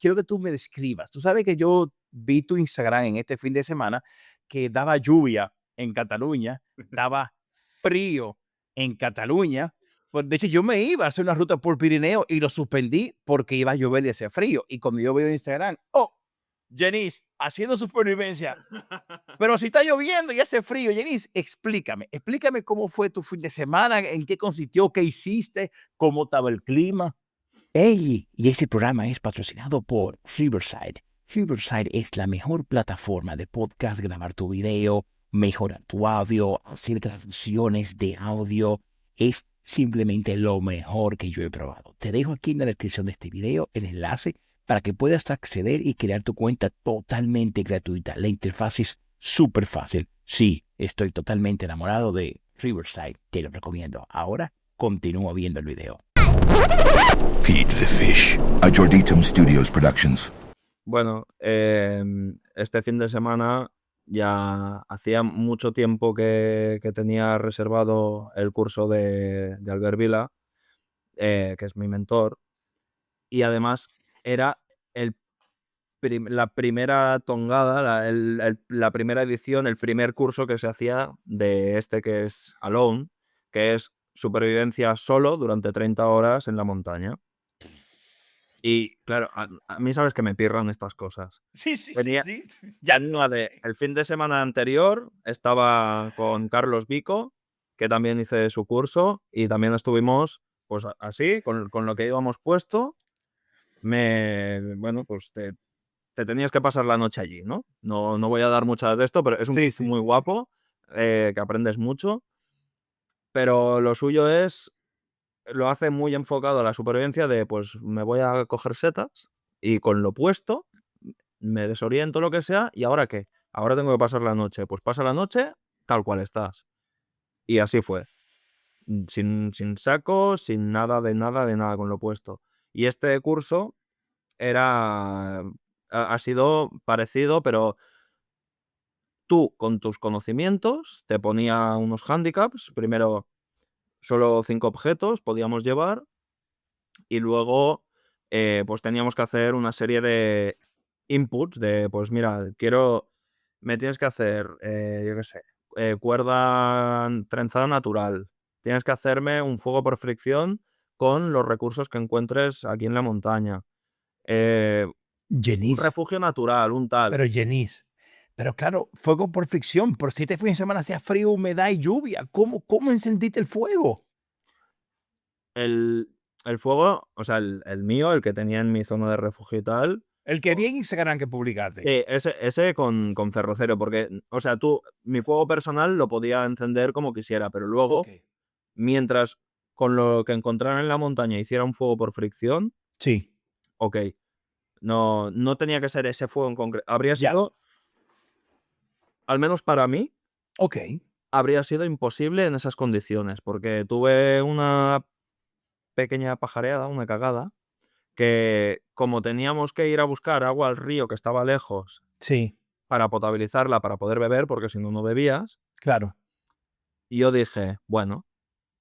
quiero que tú me describas. Tú sabes que yo vi tu Instagram en este fin de semana que daba lluvia en Cataluña, daba frío en Cataluña. Pues, de hecho, yo me iba a hacer una ruta por Pirineo y lo suspendí porque iba a llover y hacía frío. Y cuando yo veo Instagram, oh, Janice, haciendo supervivencia. Pero si está lloviendo y hace frío, Janice, explícame cómo fue tu fin de semana, en qué consistió, qué hiciste, cómo estaba el clima. Hey, y este programa es patrocinado por Riverside. Riverside es la mejor plataforma de podcast, grabar tu video, mejorar tu audio, hacer transmisiones de audio. Es simplemente lo mejor que yo he probado. Te dejo aquí en la descripción de este video el enlace para que puedas acceder y crear tu cuenta totalmente gratuita. La interfaz es súper fácil. Sí, estoy totalmente enamorado de Riverside. Te lo recomiendo. Ahora continúa viendo el video. Feed the Fish, a Jorditum Studios Productions. Bueno, este fin de semana ya hacía mucho tiempo que tenía reservado el curso de Albert Vila, que es mi mentor, y además era la primera tongada, la primera edición, el primer curso que se hacía de este que es Alone, que es supervivencia solo durante 30 horas en la montaña. Y claro, a mí sabes que me pirran estas cosas. Sí, sí, sí, Venía, sí. ya el fin de semana anterior estaba con Carlos Vico, que también hice su curso, y también estuvimos pues así, con lo que íbamos puesto. Bueno, pues te tenías que pasar la noche allí, ¿no? No voy a dar muchas de esto, pero es un Sí, curso sí, muy sí, sí. guapo, que aprendes mucho, pero lo suyo lo hace muy enfocado a la supervivencia de, pues me voy a coger setas y con lo puesto me desoriento, lo que sea, ¿y ahora qué? Ahora tengo que pasar la noche. Pues pasa la noche tal cual estás. Y así fue. Sin saco, sin nada de nada de nada con lo puesto. Y este curso ha sido parecido, pero tú con tus conocimientos te ponía unos handicaps. Primero, solo 5 objetos podíamos llevar y luego pues teníamos que hacer una serie de inputs de, pues mira, me tienes que hacer, yo qué sé, cuerda trenzada natural, tienes que hacerme un fuego por fricción con los recursos que encuentres aquí en la montaña, un Janice, refugio natural, un tal. pero Janice, pero claro, fuego por fricción, por si este fin de semana hacía frío, humedad y lluvia, ¿cómo encendiste el fuego? El, el fuego, o sea, el mío, el que tenía en mi zona de refugio y tal. El que haría en Instagram que publicaste. Sí, ese con cerrocero, porque, o sea, mi fuego personal lo podía encender como quisiera, pero luego, Ok. mientras con lo que encontrara en la montaña hiciera un fuego por fricción, Sí, ok, no tenía que ser ese fuego en concreto. Habría ya, sido, al menos para mí, ok. habría sido imposible en esas condiciones, porque tuve una pequeña pajareada, una cagada, que como teníamos que ir a buscar agua al río que estaba lejos Sí, para potabilizarla, para poder beber, porque si no, no bebías. claro. Y yo dije, bueno,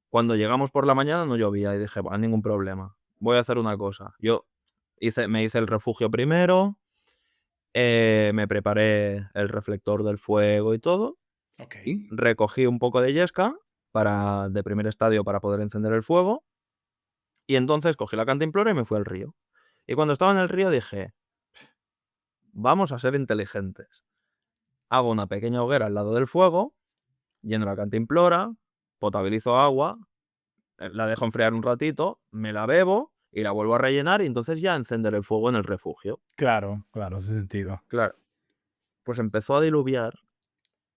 cuando llegamos por la mañana no llovía y dije, bueno, ningún problema. Voy a hacer una cosa. Me hice el refugio primero, me preparé el reflector del fuego y todo, Ok. recogí un poco de yesca de primer estadio para poder encender el fuego y entonces cogí la cantimplora y me fui al río. Y cuando estaba en el río dije, vamos a ser inteligentes. Hago una pequeña hoguera al lado del fuego, lleno la cantimplora, potabilizo agua, la dejo enfriar un ratito, me la bebo y la vuelvo a rellenar y entonces ya encender el fuego en el refugio. Claro, claro, hace sentido. Claro, pues empezó a diluviar,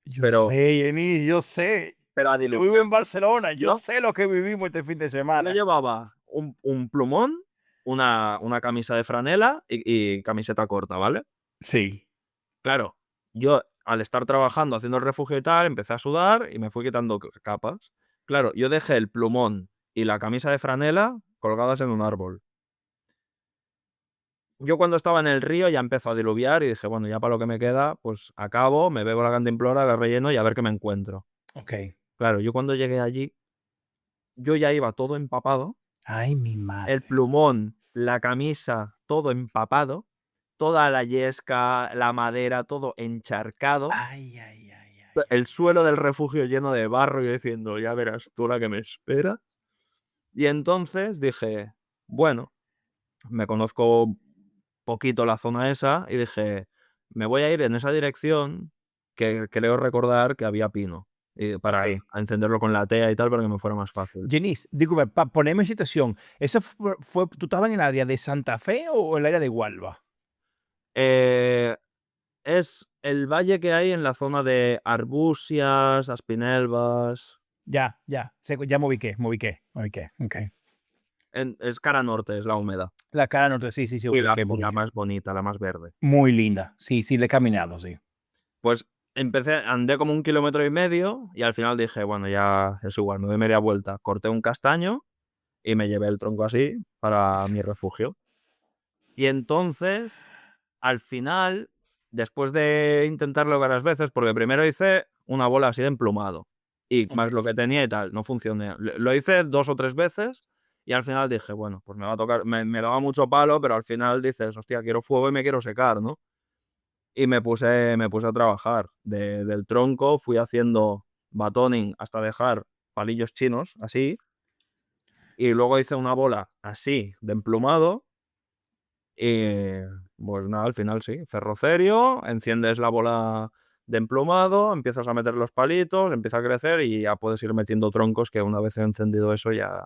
Yo pero, sé, Jenny, yo sé. pero a Yo vivo diluviar. en Barcelona, yo Yo, sé lo que vivimos este fin de yo semana. llevaba un plumón, una camisa de franela y camiseta corta, ¿vale? Sí. Claro, yo al estar trabajando haciendo el refugio y tal, empecé a sudar y me fui quitando capas. Claro, yo dejé el plumón y la camisa de franela colgadas en un árbol. Yo cuando estaba en el río ya empezó a diluviar y dije, bueno, ya para lo que me queda, pues acabo, me bebo la cantimplora, la relleno y a ver qué me encuentro. Ok. Claro, yo cuando llegué allí, yo ya iba todo empapado, Ay, mi el madre. plumón, la camisa, todo empapado. toda la yesca, la madera, todo encharcado. Ay, ay, ay, ay. El suelo del refugio lleno de barro y yo diciendo, ya verás tú la que me espera. Y entonces dije, bueno, me conozco poquito la zona esa y dije, me voy a ir en esa dirección que creo recordar que había pino. Y para Ok. a encenderlo con la tea y tal para que me fuera más fácil. Janice, disculpe, para ponerme en situación, ¿eso ¿tú estabas en el área de Santa Fe o el área de Hualva? Eh, es el valle que hay en la zona de Arbusias, Aspinelvas. Ya, ya me ubiqué, ok. Es cara norte, es la húmeda. La cara norte, sí, Y la, ubiqué, y la ubiqué. más bonita, la más verde. Muy linda, sí, le he caminado, sí. Pues andé como 1,5 kilómetros y al final dije, bueno, ya es igual, me doy media vuelta. Corté un castaño y me llevé el tronco así para mi refugio. Y entonces, al final, después de intentarlo varias veces, porque primero hice una bola así de emplumado y Ok. más lo que tenía y tal, no funcionó. Lo hice 2 o 3 veces y al final dije, bueno, pues me va a tocar, me daba mucho palo, pero al final dices, hostia, quiero fuego y me quiero secar, ¿no? Y me puse a trabajar. Del tronco fui haciendo batoning hasta dejar palillos chinos, así. Y luego hice una bola así, de emplumado. Y pues nada, al final sí, ferrocerio, enciendes la bola de emplumado, empiezas a meter los palitos, empieza a crecer y ya puedes ir metiendo troncos que una vez he encendido eso ya